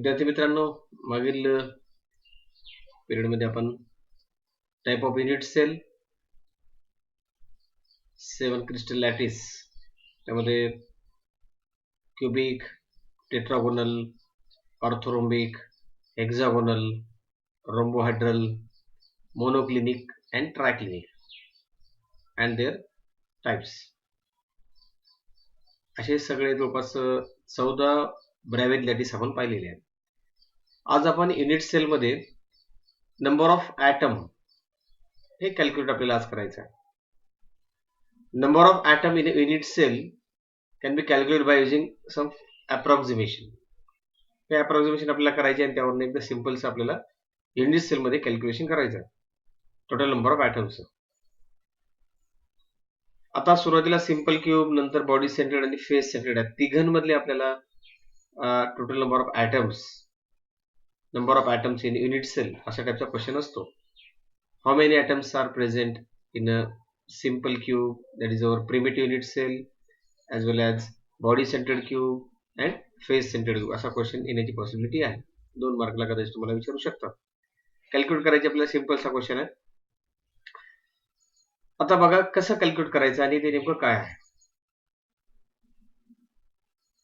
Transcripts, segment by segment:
विद्यार्थी मित्रांनो, मागील पिरियडमध्ये आपण type of unit cell, 7 crystal lattice, त्यामध्ये cubic, tetragonal, orthorhombic, hexagonal, rhombohedral, monoclinic and triclinic and their types असे सगळे जवळपास 14 ब्रॅव्हेज लॅटिस आपण पाहिलेले आहेत. आज आपण युनिट सेलमध्ये नंबर ऑफ ॲटम हे कॅल्क्युलेट आपल्याला आज करायचं आहे. Number of atom in unit cell can be calculate by using some approximation. हे अप्रॉक्सिमेशन आपल्याला करायचे आणि त्यावरून एकदा सिम्पलचं आपल्याला युनिट सेलमध्ये कॅल्क्युलेशन करायचं आहे टोटल नंबर ऑफ ॲटम्स. आता सुरुवातीला सिंपल क्यूब, नंतर बॉडी सेंटर्ड आणि फेस सेंटर्ड आहे. तिघांमधले आपल्याला total number of atoms in unit cell अशा टाईपचा क्वेश्चन असतो. How many atoms are present in a simple cube, that is our primitive unit cell, as well as body centered cube and face centered cube असा question येण्याची possibility आहे. 2 मार्कला कदाचित तुम्हाला विचारू शकतात. कॅल्क्युलेट करायचे आपल्याला सिंपलचा क्वेश्चन आहे. आता बघा कसं कॅल्क्युलेट करायचं आणि ते नेमकं काय आहे.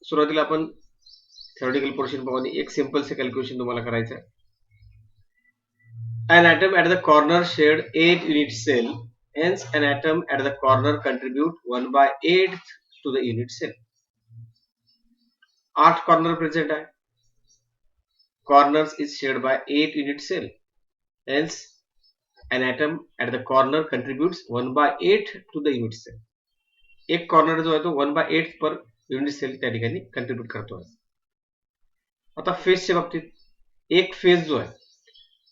सुरुवातीला आपण थेरोटिकल पोर्शन पाहून एक सिंपलचं कॅल्क्युलेशन तुम्हाला करायचं आहे. An atom at the corner shared 8 unit cell. Hence, an atom at the corner contribute 1/8 to the unit cell. 8 corner present आहे. Corners is shared by 8 unit cell. Hence, an atom at the corner contributes 1/8 to the unit cell. एक corner जो आहे तो 1/8 पर unit sale त्या ठिकाणी contribute करतो आहे. आता फेजच्या बाबतीत एक फेज जो आहे,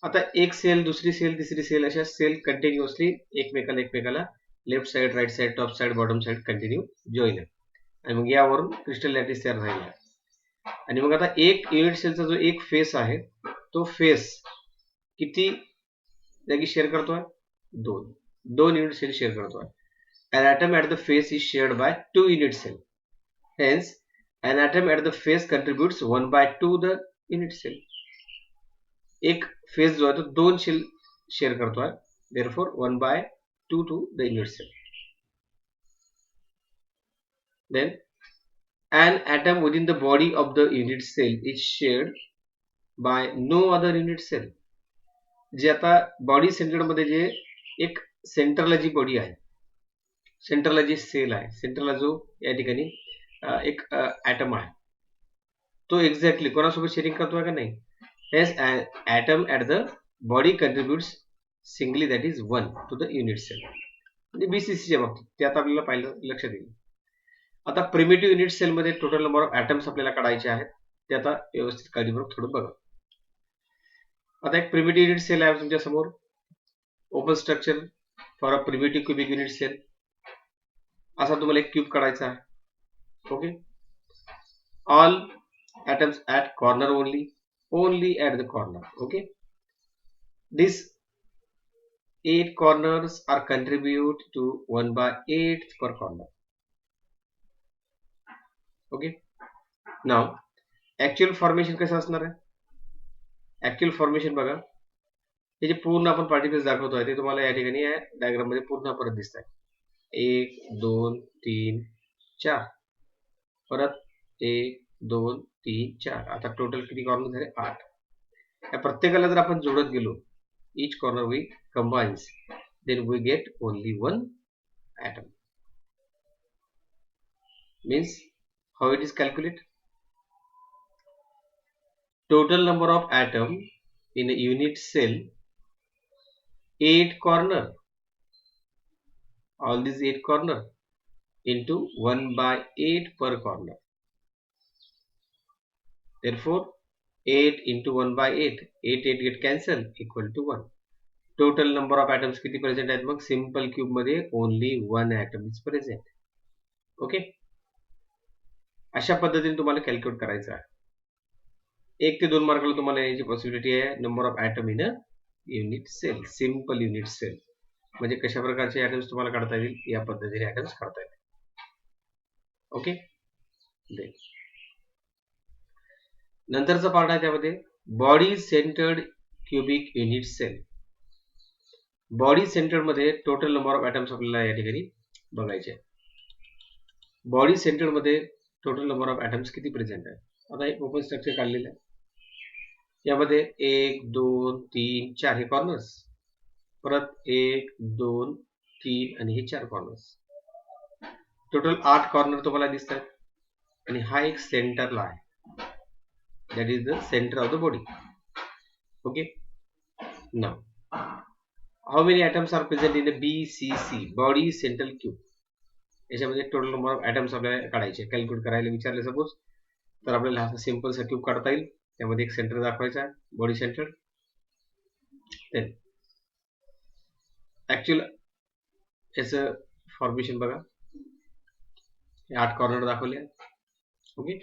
आता एक सेल, दुसरी सेल, तिसरी सेल अशा सेल कंटिन्युअसली एकमेकाला left side, right side, top side, bottom side continue join आहे आणि मग यावरून क्रिस्टल लॅटिस तयार झालेला आहे. आणि मग आता एक युनिट सेलचा जो एक फेस आहे तो फेस किती जागी शेअर करतोय? 2 युनिट सेल शेअर करतोय. An atom at the face is shared by 2 unit cell. Hence, an atom at the face contributes 1/2 the unit cell. एक फेज जो आहे तो 2 सेल शेअर करतोय. Therefore, 1/2 to the unit cell. Then, an atom within the body of the unit cell is shared by no other unit cell. जे आता body centred मध्ये जे एक सेंटरला जी बॉडी आहे, सेंटरला जी सेल आहे, सेंटरला जो या ठिकाणी एक ॲटम आहे, तो एक्झॅक्टली कोणासोबत शेअरिंग करतोय का नाही? Yes, an atom at the body contributes singly, that is 1 to the unit cell. म्हणजे BCCच्या बाबतीत ते आता आपल्याला पाहिलं लक्षात येईल. आता प्रिमिटिव्ह युनिट सेल मध्ये टोटल नंबर ऑफ ॲटम्स आपल्याला काढायचे आहेत. ते आता व्यवस्थित काळजीपूर्वक थोडं बघा. आता एक प्रिमिटिव्ह युनिट सेल आहे तुमच्या समोर. Open structure for a primitive cubic unit cell. असा तुम्हाला एक क्यूब काढायचा आहे. Okay. All atoms at corner only at the corner. Okay, these 8 corners are contribute to 1/8 per corner. Okay, now actual formation कसं असणार आहे? ऍक्च्युअल फॉर्मेशन बघा, हे जे पूर्ण आपण पार्टिकल्स दाखवतोय ते तुम्हाला या ठिकाणी या डायग्राम मध्ये पूर्ण परत दिसत आहे. 1 2 3 4 परत 1 2 3 4. आता टोटल किती कॉर्नर झाले? 8. या प्रत्येकाला जर आपण जोडत गेलो, each corner we combines, then we get only 1 atom. Means how it is calculated? Total number of atom in a unit cell, 8 corner. All these 8 corner into 1/8 per corner. Therefore, 8 into 1/8, 8 get cancel, equal to 1. Total number of atoms किती present आहेत? मग simple cube मध्ये only 1 atom is present. Okay, अशा पद्धतीने तुम्हाला calculate करायचं आहे. 1 ते 2 मार्कला तुम्हाला याची पॉसिबिलिटी आहे. Number of atom in a unit cell, simple unit cell. म्हणजे कशा प्रकारचे ॲटम्स तुम्हाला काढता येईल? या पद्धतीने ॲटम्स काढता येतील. ओके. नंतरचा पार्ट आहे त्यामध्ये body centred cubic unit cell. Body centred मध्ये टोटल नंबर ऑफ ॲटम्स आपल्याला या ठिकाणी बघायचे आहे. बॉडी सेंटर्ड मध्ये टोटल नंबर ऑफ ॲटम्स किती प्रेझेंट आहे. आता एक ओपन स्ट्रक्चर काढलेलं आहे. यामध्ये 1 2 3 4 हे कॉर्नर्स, परत 1 2 3 आणि हे 4 कॉर्नर्स, टोटल 8 कॉर्नर तुम्हाला दिसतात. आणि हा एक सेंटरला आहे, that is the center of the body. Okay, now how many atoms are present in the BCC, body central cube? याच्यामध्ये टोटल नंबर ऑफ ॲटम्स आपल्याला काढायचे, कॅल्क्युलेट करायला विचारले सपोज, तर आपल्याला हा सिंपल सा क्यूब काढता येईल. त्यामध्ये एक सेंटर दाखवायचा आहे, बॉडी सेंटर. देन ऍक्च्युअल याचं फॉर्मेशन बघा, 8 कॉर्नर दाखवले आहेत. Okay,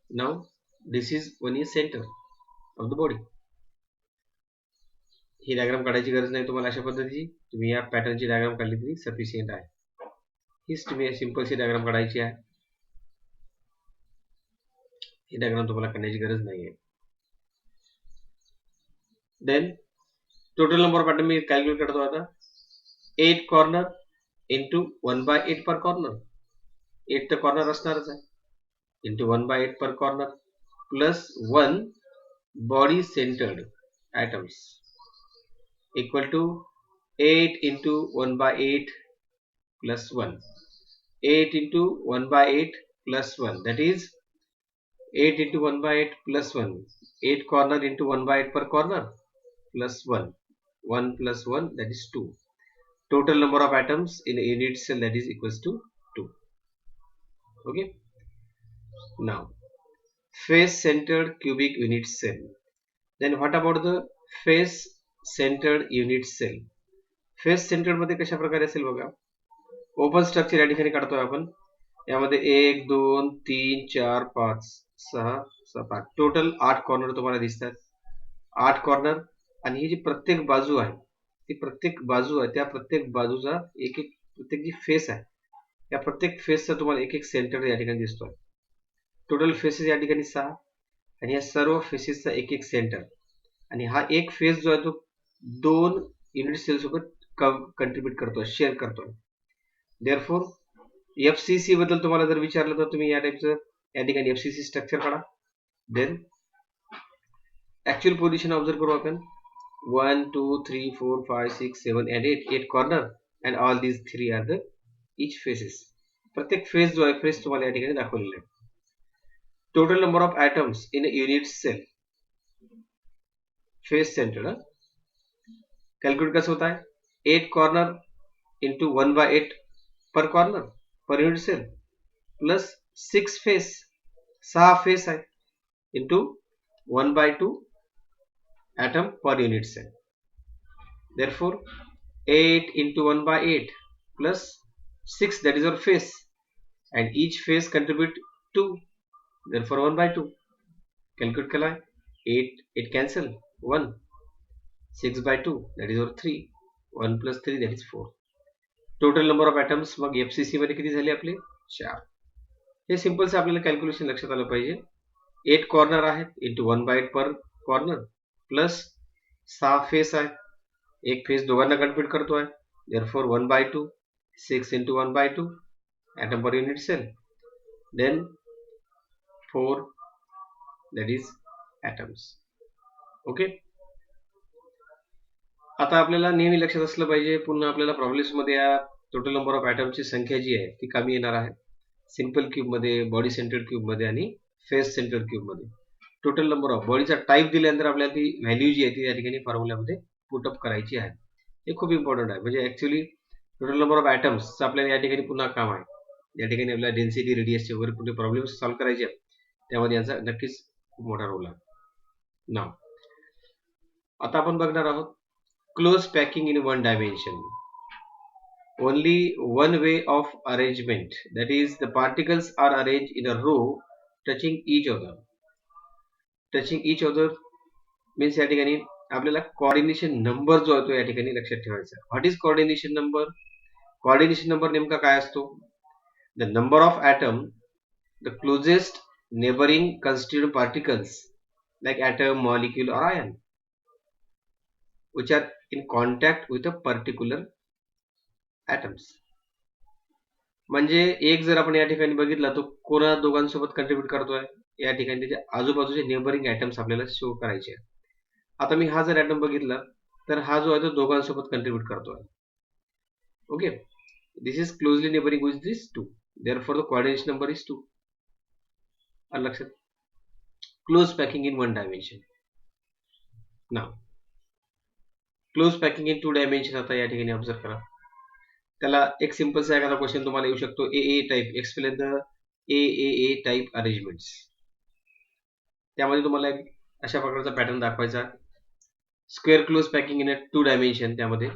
now this is one is centre of the body. He diagram काढायची गरज नाही तुम्हाला. अशा पद्धतीची तुम्ही या पॅटर्नची डायग्राम काढली तरी सफिशियंट आहे. हीच तुम्ही सिंपलची डायग्राम काढायची आहे. ही डायग्राम तुम्हाला करण्याची गरज नाही आहे. Then total number of atom मी कॅल्क्युलेट करतो आता. 8 कॉर्नर इंटू 1/8 पर कॉर्नर. 8 तर कॉर्नर असणारच आहे, into 1/8 per corner plus 1 body centred atoms equal to 8 into 1/8 plus 1. 8 into 1/8 plus 1, that is 8 into 1/8 plus 1. 8 corner into 1/8 per corner plus 1. 1 plus 1, that is 2. Total number of atoms in a unit cell, that is equals to 2. Okay. Now face centered cubic unit cell. Then what about the face centred unit cell? Face centred मध्ये कशा प्रकारे असेल बघा. Open structure या ठिकाणी काढतोय आपण. यामध्ये 1 2 3 4 5 6 7 8 टोटल 8 कॉर्नर तुम्हाला दिसतात. 8 कॉर्नर, आणि ही जी प्रत्येक बाजू आहे, ती प्रत्येक बाजू आहे, त्या प्रत्येक बाजूचा एक एक प्रत्येक जी फेस आहे, या प्रत्येक फेसचा तुम्हाला एक एक सेंटर या ठिकाणी दिसतोय. टोटल फेसेस या ठिकाणी 6, आणि या सर्व फेसेसचा एक एक सेंटर. आणि हा एक फेस जो आहे तो 2 युनिट सेल सोबत कंट्रीब्यूट करतोय, शेअर करतोय. देअरफॉर एफसीसी बद्दल तुम्हाला जर विचारलं तर तुम्ही या टाइपचं या ठिकाणी एफसीसी स्ट्रक्चर काढा. देन ऍक्च्युअल पोझिशन ऑब्झर्व करू आपण. 1 2 3 4 5 6 7 and 8 corner, and all these 3 are the each faces. प्रत्येक फेस जो आहे फेस तुम्हाला या ठिकाणी दाखवलेला आहे. Total number of atoms in a unit cell face centred. Calculate कसं होता है. 8 corner into 1/8 per corner per unit cell plus 6 face, 6 face आहे, into 1/2 atom per unit cell. Therefore 8 into 1/8 plus 6, that is our face, and each face contribute 2, therefore 1/2. Calculate करा. 8 cancel, 1, 6/2, that is our 3, 1 plus 3, that is 4. Total number of atoms मग FCC मध्ये किती झाले आपले? 4. हे सिंपलचं आपल्याला calculation लक्षात आलं पाहिजे. 8 कॉर्नर आहेत into 1/8 per corner plus 6 face आहे, एक फेस दोघांना कंट्रीब्यूट करतो आहे. Therefore 1/2, 6 into 1/2 atom per unit cell, then 4, that is atoms. Okay. आता आपल्याला नेहमी लक्षात असलं पाहिजे, पुन्हा आपल्याला प्रॉब्लेम्स मध्ये या टोटल नंबर ऑफ ॲटमची संख्या जी आहे ती कमी येणार आहे. सिंपल क्यूब मध्ये, बॉडी सेंटर्ड क्यूब मध्ये आणि फेस सेंटर्ड क्यूब मध्ये. टोटल नंबर ऑफ बॉडीचा टाईप दिल्यानंतर आपल्याला ती व्हॅल्यू जी आहे ती या ठिकाणी फॉर्म्युल्यामध्ये पुटअप करायची आहे. हे खूप इम्पॉर्टंट आहे. म्हणजे ऍक्च्युली टोटल नंबर ऑफ ॲटम्सचं आपल्याला या ठिकाणी पुन्हा काम आहे. या ठिकाणी आपल्याला डेन्सिटी, रेडियसचे वगैरे कुठे प्रॉब्लेम्स सॉल्व्ह करायचे आहेत, त्यामध्ये याचा नक्कीच खूप मोठा रोल आहे. नाव आता आपण बघणार आहोत close packing in one dimension. Only one way of arrangement, that is the particles are arranged in a row touching each other. Touching each other means या ठिकाणी आपल्याला कोऑर्डिनेशन नंबर जो आहे तो या ठिकाणी लक्षात ठेवायचा. What is coordination number? Coordination number नेमका काय असतो? The number of atom the closest neighboring constituent particles like atom, molecule or ion which are in contact with a particular atoms. म्हणजे एक जर आपण या ठिकाणी बघितला तो कोणा दोघांसोबत कंट्रीब्यूट करतोय या ठिकाणी त्याचे आजूबाजूचे नेबरिंग ॲटम्स आपल्याला शो करायचे आहेत. आता मी हा जर ॲटम बघितला तर हा जो आहे तो दोघांसोबत कंट्रीब्यूट करतोय. Okay, this is closely neighbouring with this two, therefore the coordination number is 2. आलं लक्षात? Close packing in 1 dimension. Now close packing in 2 dimension आता या ठिकाणी ऑब्झर्व करा. त्याला एक सिंपलचा एखादा क्वेश्चन तुम्हाला येऊ शकतो. A type, explain the A type arrangements. त्यामध्ये तुम्हाला एक अशा प्रकारचा पॅटर्न दाखवायचा. Square close packing in 2 dimension. त्यामध्ये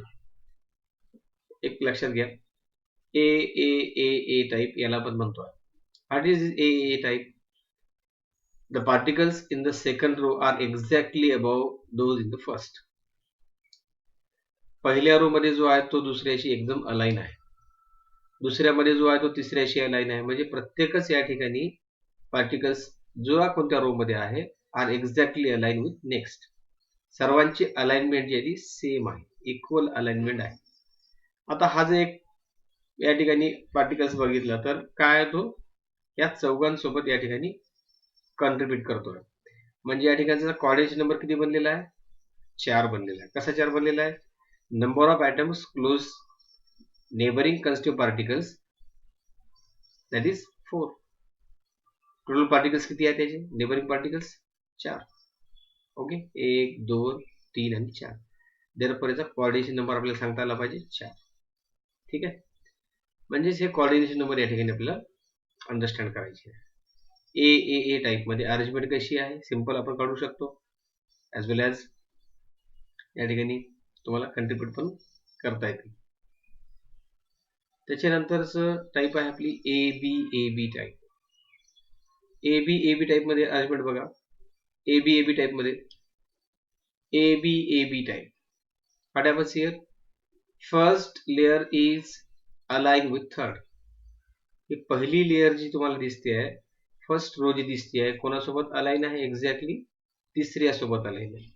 एक लक्षात घ्या, ए टाईप याला आपण म्हणतो. What is A type? The particles in the second row are exactly above those in the first. पहिल्या रो मध्ये जो आहे तो दुसऱ्याशी एकदम अलाइन आहे, दुसऱ्यामध्ये जो आहे तो तिसऱ्याशी अलाइन आहे. म्हणजे प्रत्येकच या ठिकाणी पार्टिकल्स जो कोणत्या रो मध्ये आहे are exactly align with next. सर्वांची अलाइनमेंट जी आहे ती सेम आहे, इक्वल अलाइनमेंट आहे. आता हा जे एक या ठिकाणी पार्टिकल्स बघितला तर काय तो या चौघांसोबत या ठिकाणी कॉन्ट्रीब्यूट करतोय. म्हणजे या ठिकाणचा कोऑर्डिनेशन नंबर किती बनलेला आहे? 4 बनलेला आहे. कसा 4 बनलेला आहे? Number of atoms close neighboring constituent particles, that is 4. Total particles किती आहेत त्याचे नेबरिंग पार्टिकल्स? 4. ओके, 1 2 3 आणि 4. देअरफॉर याचा कोऑर्डिनेशन नंबर आपल्याला सांगता आला पाहिजे 4. ठीक आहे, म्हणजेच हे कोऑर्डिनेशन नंबर या ठिकाणी आपल्याला अंडरस्टँड करायचे आहे. ए टाईप मध्ये अरेंजमेंट कशी आहे? सिंपल आपण काढू शकतो, ॲज वेल ॲज या ठिकाणी तुम्हाला कंट्रीब्यूट पण करता येते. त्याच्यानंतरचं टाईप आहे आपली A B type. A B type मध्ये अरेंजमेंट बघा. ए बी टाईप मध्ये A B type, what happens here? First layer is align with third. ही पहिली लेअर जी तुम्हाला दिसते आहे, फर्स्ट रो जी दिसते आहे, कोणासोबत अलाइन आहे? एक्झॅक्टली तिसऱ्या सोबत अलाइन आहे.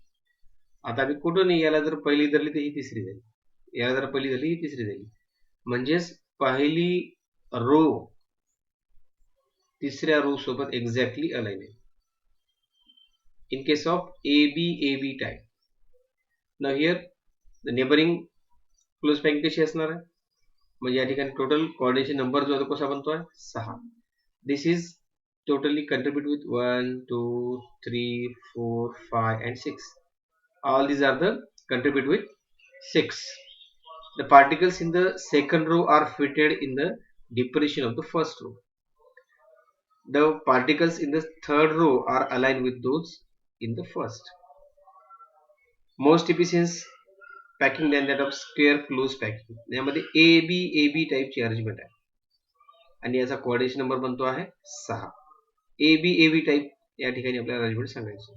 आता मी कुठून याला जर पहिली धरली तर ही तिसरी झाली, याला जर पहिली धरली ही तिसरी झाली. म्हणजेच पहिली रो तिसऱ्या रो सोबत एक्झॅक्टली अलाइन आहे. In case of A B type. Now here the neighbouring close packing कशी असणार आहे? म्हणजे या ठिकाणी टोटल कोऑर्डिनेशन नंबर जो आहे तो कसा बनतोय? 6. दिस is totally contribute with 1 2 3 4 5 and 6. All these are the contribute with 6. The particles in the second row are fitted in the depression of the first row. The particles in the third row are aligned with those in the first. Most efficient packing than that of square close packing. यामध्ये A B टाईपची arrangement आहे आणि याचा coordination number बनतो आहे 6. ए B type या ठिकाणी आपल्याला अरेंजमेंट सांगायचं.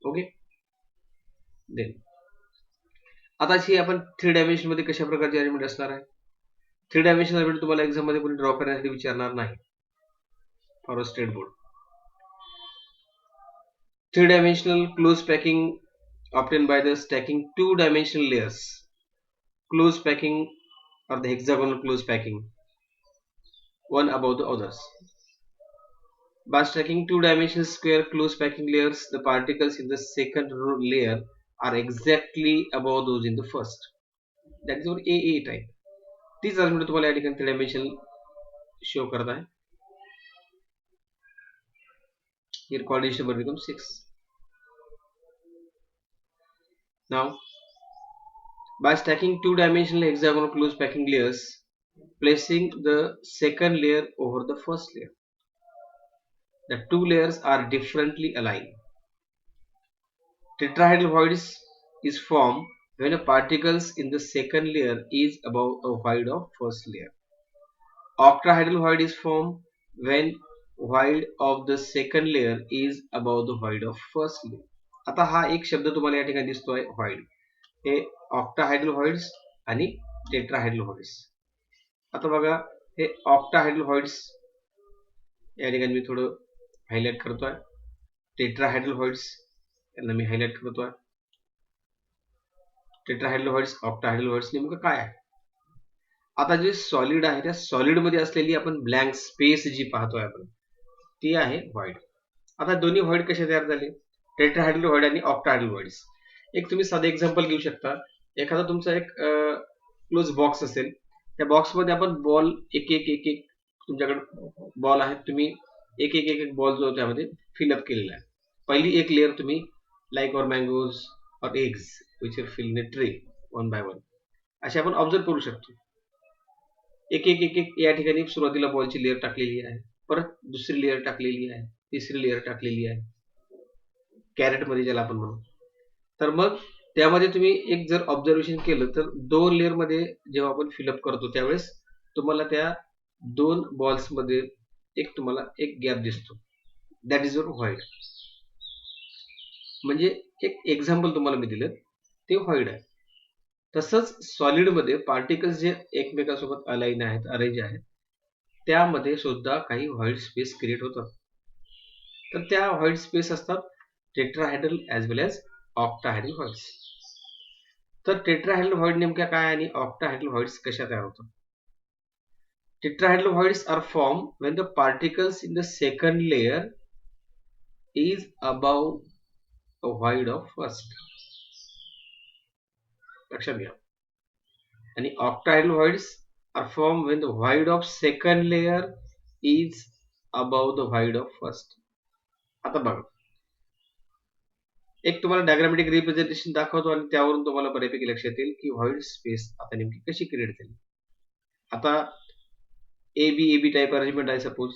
ओके, देन आता अशी आपण 3 डायमेन्शन मध्ये कशा प्रकारची अरेंजमेंट असणार आहे? 3 डायमेन्शन अरेंजमेंट तुम्हाला एक्झाम मध्ये कोणी ड्रॉ करण्यासाठी विचारणार नाही for a state board. 3 dimensional close packing obtained by the stacking 2 dimensional layers. Close packing or the hexagonal close packing, one above the others. By stacking 2 dimensional square close packing layers, the particles in the second layer are exactly above those in the first. That is our A type. तीच arrangement तुम्हाला या ठिकाणी 3 dimensional show करत आहे. Here coordination number becomes 6. Now, by stacking 2 dimensional hexagonal close packing layers, placing the second layer over the first layer, the 2 layers are differently aligned. Tetrahedral voids is formed when a particles in the second layer is above a void of first layer. Octahedral void is formed when void of the second layer is above the void of first layer. आता हा एक शब्द तुम्हाला या ठिकाणी दिसतोय void. हे octahedral व्हॉइड्स आणि टेट्राहायड्रल व्हॉइड्स. आता बघा हे ऑक्टाहायड्रल व्हॉइड्स या ठिकाणी मी थोडं हायलाइट करतोय. टेट्राहायड्रल व्हॉइड्स यांना मी हायलाइट करतोय. टेट्राहायड्रल व्हॉइड्स, ऑक्टाहायड्रल व्हॉइड्स नेमकं काय आहे? आता जे सॉलिड आहे त्या सॉलिड मध्ये असलेली आपण ब्लँक स्पेस जी पाहतोय आपण ती आहे व्हॉइड. आता दोन्ही व्हॉइड कसे तयार झाले? टेट्राहायड्रल व्हॉइड आणि ऑक्टाहायड्रल व्हॉइड्स. एक तुम्ही साधं एक्झाम्पल घेऊ शकता. एखादा तुमचा एक क्लोज बॉक्स असेल, त्या बॉक्समध्ये आपण बॉल एक एक एक एक तुमच्याकडे बॉल आहेत, तुम्ही एक एक एक एक बॉल जो त्यामध्ये फिलअप केलेला आहे. पहिली एक लेअर तुम्ही लाईक और मँगोज और eggs which are fill in a tray one by one असे आपण ऑब्झर्व करू शकतो. एक एक एक एक या ठिकाणी सुरुवातीला बॉलची लेअर टाकलेली आहे, परत दुसरी लेअर टाकलेली आहे, तिसरी लेअर टाकलेली आहे, कॅरेट मध्ये ज्याला आपण म्हणू. तर मग त्यामध्ये तुम्ही एक जर ऑब्झर्वेशन केलं तर दोन लेअर मध्ये जेव्हा आपण फिलअप करतो त्यावेळेस तुम्हाला त्या दोन बॉल्स मध्ये तुम्हाला एक गॅप दिसतो. That is your void. म्हणजे एक एक्झाम्पल तुम्हाला मी दिलं ते व्हॉइड आहे. तसंच सॉलिड मध्ये पार्टिकल्स जे एकमेकांसोबत अलाइन आहेत, अरेंज आहेत, त्यामध्ये सुद्धा काही व्हॉइड स्पेस क्रिएट होतात. तर त्या व्हॉइड स्पेस असतात टेट्राहायड्रल ॲज वेल ॲज ऑक्टाहायड्रल व्हॉइड्स. तर टेट्राहायड्रल व्हॉइड नेमक्या काय आणि ऑक्टाहायड्रल व्हॉइड्स कशा तयार होतात? Tetrahedral voids are formed when the particles in the second layer is above a void of first. लक्षात घ्या. आणि octahedral voids are formed when the void of second layer is above the void of first. आता बघा, एक तुम्हाला diagrammatic representation दाखवतो आणि त्यावरून तुम्हाला बऱ्यापैकी लक्षात येईल की व्हॉइड स्पेस आता नेमकी कशी क्रिएट झाली. आता एबी टाईप अरेंजमेंट आहे सपोज,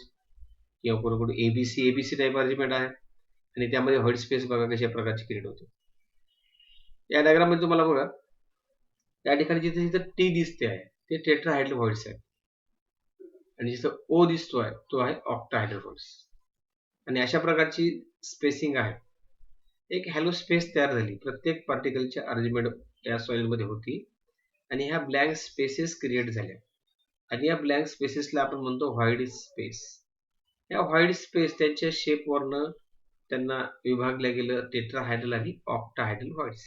किंवा कोणाकडे एबीसी टाईप अरेंजमेंट आहे आणि त्यामध्ये व्हॉइड स्पेस बघा कशा प्रकारची क्रिएट होते. या डायग्राम मध्ये तुम्हाला बघा त्या ठिकाणी जिथे जिथे टी दिसते आहे ते टेट्राहायड्रल व्हॉइड्स आहे आणि जिथं ओ दिसतोय तो आहे ऑक्टाहायड्रल व्हॉइड्स. आणि अशा प्रकारची स्पेसिंग आहे. एक हॅलो स्पेस तयार झाली. प्रत्येक पार्टिकलच्या अरेंजमेंट या सॉइल मध्ये होती आणि ह्या ब्लँक स्पेसेस क्रिएट झाल्या आणि या ब्लँक स्पेसेसला आपण म्हणतो व्हॉइड स्पेस. या व्हॉइड स्पेस त्यांच्या शेपवरनं त्यांना विभागल्या गेलं टेट्राहायड्रल आणि ऑक्टाहायड्रल व्हॉइड्स.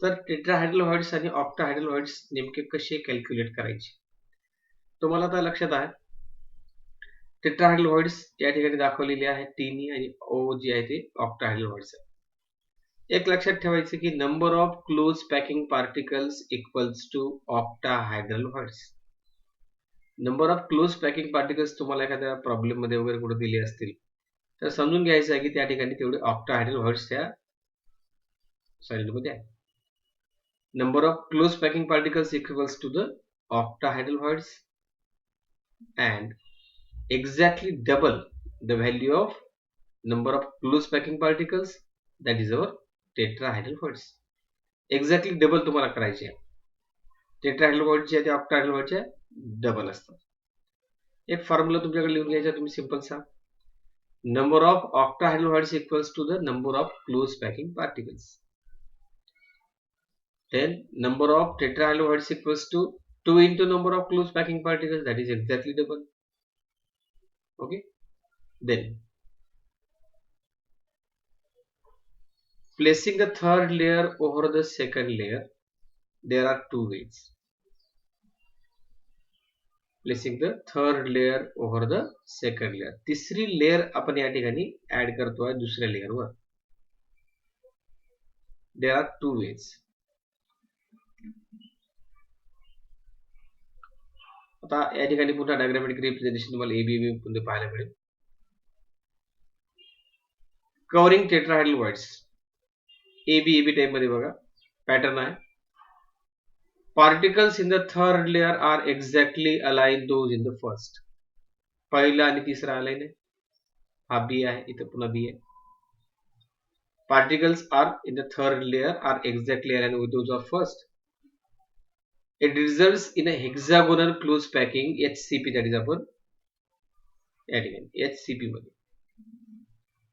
तर टेट्राहायड्रल व्हॉइड्स आणि ऑक्टाहायड्रल व्हॉइड्स नेमके कसे कॅल्क्युलेट करायचे तुम्हाला आता लक्षात आहे. टेट्राहायड्रल व्हॉइड्स या ठिकाणी दाखवलेले आहे टीनी आणि ओ जे आहे ते ऑक्टाहायड्रल व्हॉइड्स आहे. एक लक्षात ठेवायचं की number of close packing particles equals to octahedral voids. Number of close packing particles तुम्हाला एखाद्या प्रॉब्लेम मध्ये वगैरे कुठे दिले असतील तर समजून घ्यायचं आहे की त्या ठिकाणी तेवढे ऑक्टाहायड्रल व्हॉइड्स त्या सॉलिडमध्ये आहे. Number of close packing particles equals to the octahedral voids and exactly double the value of number of close packing particles, that is our tetrahedral voids. Exactly double तुम्हाला करायचे आहे. टेट्राहायड्रल व्हॉइड जे आहे ते octahedral व्हॉइडच्या double असतात. एक formula तुमच्याकडे लिहून घ्यायचा तुम्ही सिंपलसा. Number of octahedral voids equals to the number of close packing particles. Then number of tetrahedral voids equals to 2 into number of close packing particles, that is exactly double. Okay. Then placing the third layer over the second layer, there are two ways. Placing the third layer over the second layer. तिसरी layer आपण या ठिकाणी add करतोय दुसऱ्या layer वर. There are two ways. आता या ठिकाणी पुन्हा डायग्रामॅटिक रिप्रेझेंटेशन तुम्हाला एबीबी मध्ये पाहायला मिळेल. Covering tetrahedral voids AB type मध्ये बघा पॅटर्न आहे. Particles in the third layer are exactly align those in the first. पहिला आणि तिसरा अलाइन आहे. हा बी आहे, इथं पुन्हा बी आहे. Particles are in the third layer are exactly align with those of first. It results in a hexagonal close packing HCP, that is आपण या ठिकाणी HCP मध्ये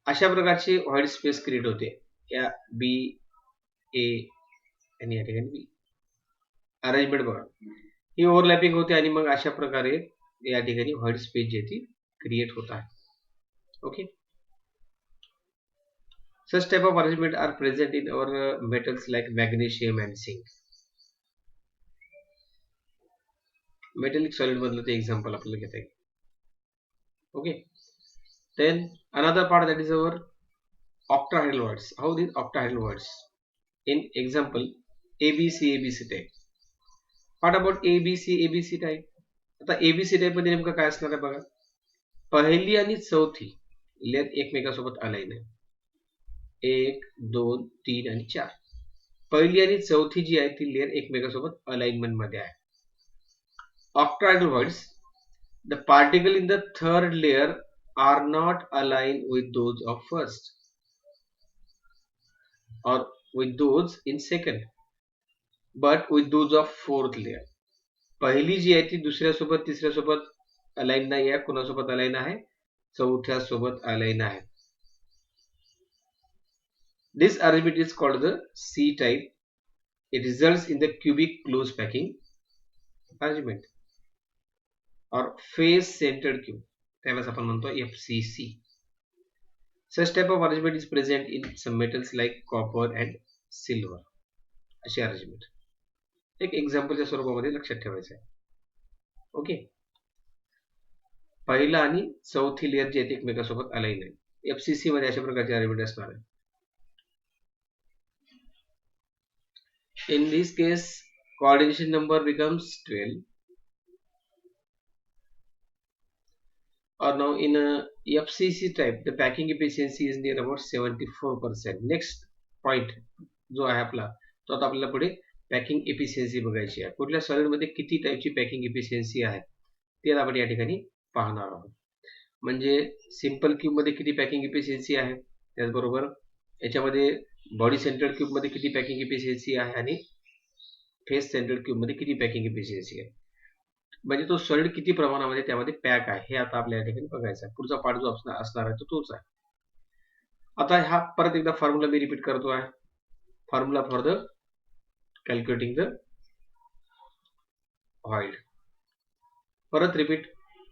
अशा प्रकारची व्हॉइड स्पेस क्रिएट होते. या बी ए आणि या ठिकाणी बी अरेंजमेंट बघा ही ओव्हरलॅपिंग होते आणि मग अशा प्रकारे या ठिकाणी व्हॉइड स्पेस जी ती क्रिएट होत आहे. Okay, such type of arrangement are present in our metals like magnesium and zinc. Metallic solid मधलं ते example आपल्याला घेता येईल. Okay, then another part, that is our octahedral words. How these octahedral words? In example, ABC ABC type. What about ABC ABC type? आता ABC type मध्ये नेमकं काय असणार आहे बघा. पहिली आणि चौथी लेअर एकमेकांसोबत अलाइन आहे. 1 2 3 आणि 4. पहिली आणि चौथी जी आहे ती लेअर एकमेकांसोबत अलाइनमेंट मध्ये आहे. Octahedral words, the particle in the third layer are not aligned with those of first or with those in second, but with those of fourth layer. पहिली जी आहे ती दुसऱ्यासोबत तिसऱ्यासोबत अलाइन नाही आहे. कुणासोबत अलाइन आहे? चौथ्यासोबत अलाइन आहे. This arrangement is called the C type. It results in the cubic close packing arrangement or face centered cube. त्यालाच आपण म्हणतो FCC. Such type of arrangement is present in some metals like copper and silver. अशी arrangement एक एक्झाम्पलच्या स्वरूपामध्ये लक्षात ठेवायचं आहे. Okay, पहिला आणि चौथी लेअर जी आहे ती एकमेकांसोबत अलाइन आहे. FCC मध्ये अशा प्रकारचे अरेंजमेंट असणार आहे. In this case, coordination number becomes 12. Or now in a FCC type, the packing efficiency is near about 74%. Next point जो आहे आपला, तो आता आपल्याला पुढे पॅकिंग एफिशियन्सी बघायची आहे. कुठल्या सॉलिड मध्ये किती टाईपची पॅकिंग एफिशियन्सी आहे ते आपण या ठिकाणी पाहणार आहोत. म्हणजे सिंपल क्यूब मध्ये किती पॅकिंग एफिशियन्सी आहे, त्याचबरोबर याच्यामध्ये बॉडी सेंटर्ड क्यूब मध्ये किती पॅकिंग एफिशियन्सी आहे आणि फेस सेंटर्ड क्यूब मध्ये किती पॅकिंग एफिशियन्सी आहे. म्हणजे तो सॉलिड किती प्रमाणामध्ये त्यामध्ये पॅक आहे हे आता आपल्या या ठिकाणी बघायचं आहे. पुढचा पार्ट जो असणार आहे तो तोच आहे. आता हा परत एकदा फॉर्म्युला मी रिपीट करतो आहे. Formula for the calculating the void. परत repeat.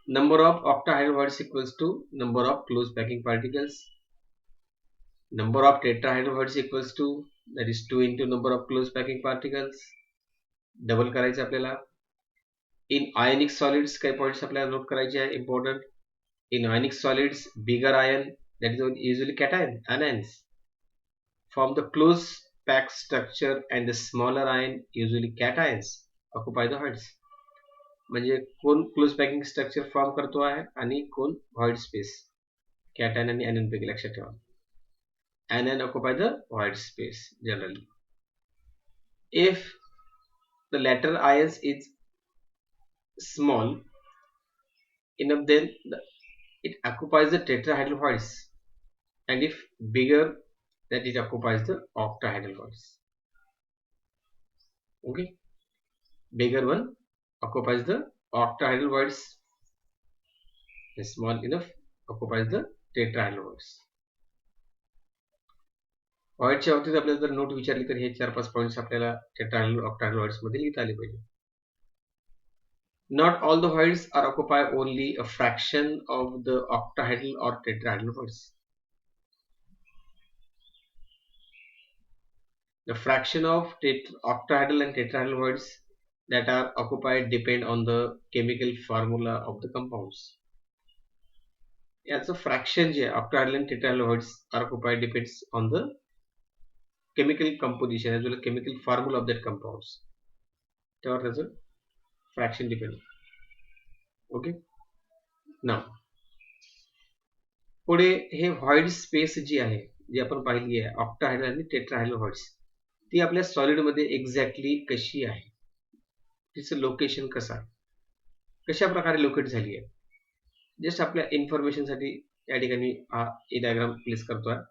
Number of octahedral voids equals to number of close packing particles. Number of tetrahedral voids equals to, that is 2 into number of close packing particles. Double करायचं आपल्याला. In ionic solids काही points आपल्याला note करायचे आहे important. In ionic solids bigger ion, that is usually cation anions, form the close packed structure and the smaller ion, usually cations, occupy the voids. म्हणजे कोण close packing structure form करतो आहे आणि कोण void space. Cation आणि anion पैकी लक्षात ठेवा. anion occupy the void space generally. If the latter ions is small enough, then it occupies the tetrahedral voids, and if bigger, that it occupies the octahedral voids. Okay, bigger one occupies the octahedral voids, and small enough occupies the tetrahedral voids. व्हॉइडच्या बाबतीत आपल्याला जर note विचारली तर हे 4-5 points आपल्याला tetrahedral octahedral व्हॉइड्स मध्ये लिहिता आले पाहिजे. Not all the voids are occupy only a fraction of the octahedral or tetrahedral voids. The fraction of octahedral and tetrahedral voids that are occupied depend on the chemical formula of the compounds. याचं fraction जे octahedral and tetrahedral voids are occupied depends on the chemical composition as well as chemical formula of that compounds. त्यावर त्याचं fraction depend. Okay, नाव पुढे हे void space जी आहे जी आपण पाहिली आहे ऑक्टाहेड्रल आणि टेट्राहेड्रल व्हॉइड्स, ती आपल्या सॉलिड मध्ये एक्झॅक्टली कशी आहे, तिचं लोकेशन कसं आहे, कशा प्रकारे लोकेट झाली आहे, जस्ट आपल्या इन्फॉर्मेशन साठी या ठिकाणी हा डायग्राम प्लेस करतोय.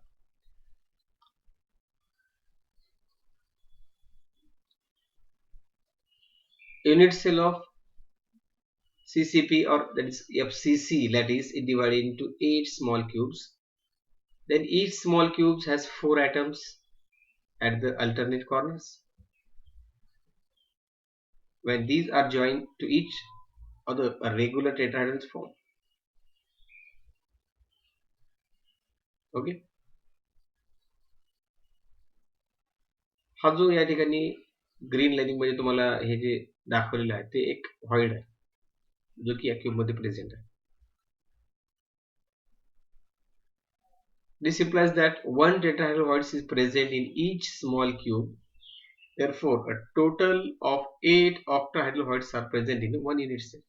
Unit cell of CCP, or that is FCC, that is it divided into 8 small cubes. Then each small cube has 4 atoms at the alternate corners. When these are joined to each other, a regular tetrahedral is formed. Okay. हा जो या ठिकाणी green lining मध्ये तुम्हाला हे जे दाखवलेलं आहे ते एक व्हॉइड आहे, जो की या क्यूब मध्ये प्रेझेंट आहे. This implies that one tetrahedral void is present in each small cube. Therefore, a total of 8 octahedral voids are present in one unit cell.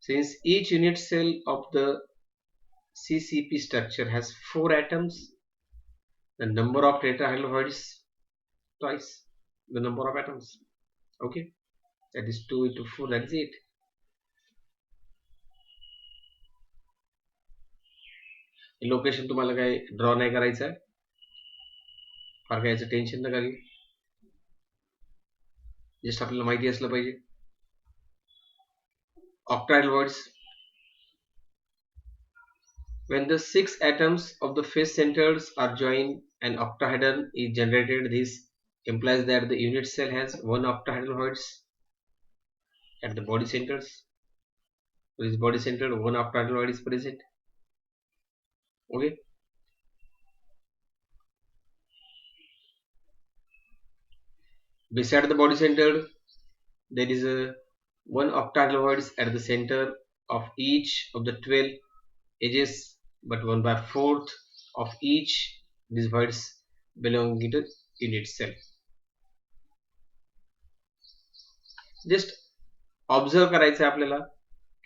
Since each unit cell of the CCP structure has 4 atoms, the number of tetrahedral voids twice the number of atoms. Okay, that is 2 into 4, that is 8. Location तुम्हाला काय draw नाही करायचं आहे, फार काय याचं tension नका घेऊ. जस्ट आपल्याला माहिती असलं पाहिजे. Octahedral voids, when the 6 atoms of the face centers are joined, an octahedron is generated. This implies that the unit cell has 1 octahedral voids at the body centers. So this body center 1 octahedral void is present. Okay. Beside the body center, there is a 1 octahedral voids at the center of each of the 12 edges, but 1/4 of each these voids belonging to unit cell. Just observe करायचं आहे आपल्याला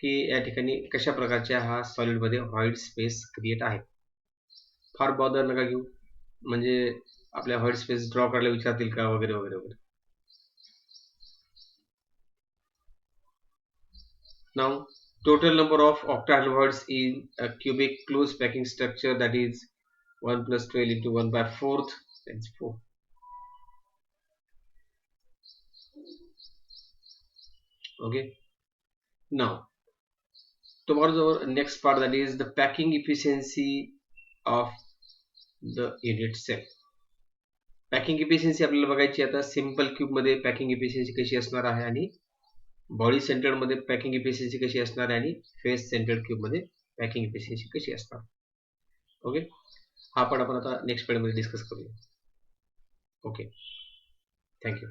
की या ठिकाणी कशा प्रकारच्या हा solid मध्ये व्हाईट स्पेस क्रिएट आहे. फार बॉदर नका घेऊ, म्हणजे आपल्या व्हाईट स्पेस ड्रॉ करायला विचारतील का वगैरे वगैरे वगैरे. Now total number of octahedral voids in a cubic closed packing structure, that is 1 plus 12 into 1/4, that's 4. Okay, now tomorrow's our next part, that is the packing efficiency of the unit cell. Packing efficiency आपल्याला बघायची. आता simple cube मध्ये packing efficiency कशी असणार आहे आणि body centred मध्ये packing efficiency कशी असणार आहे आणि फेस सेंटर्ड क्यूब मध्ये पॅकिंग इफिशियन्सी कशी असणार. ओके, हा पण आपण आता नेक्स्ट पेड मध्ये डिस्कस करूया. Okay, thank you.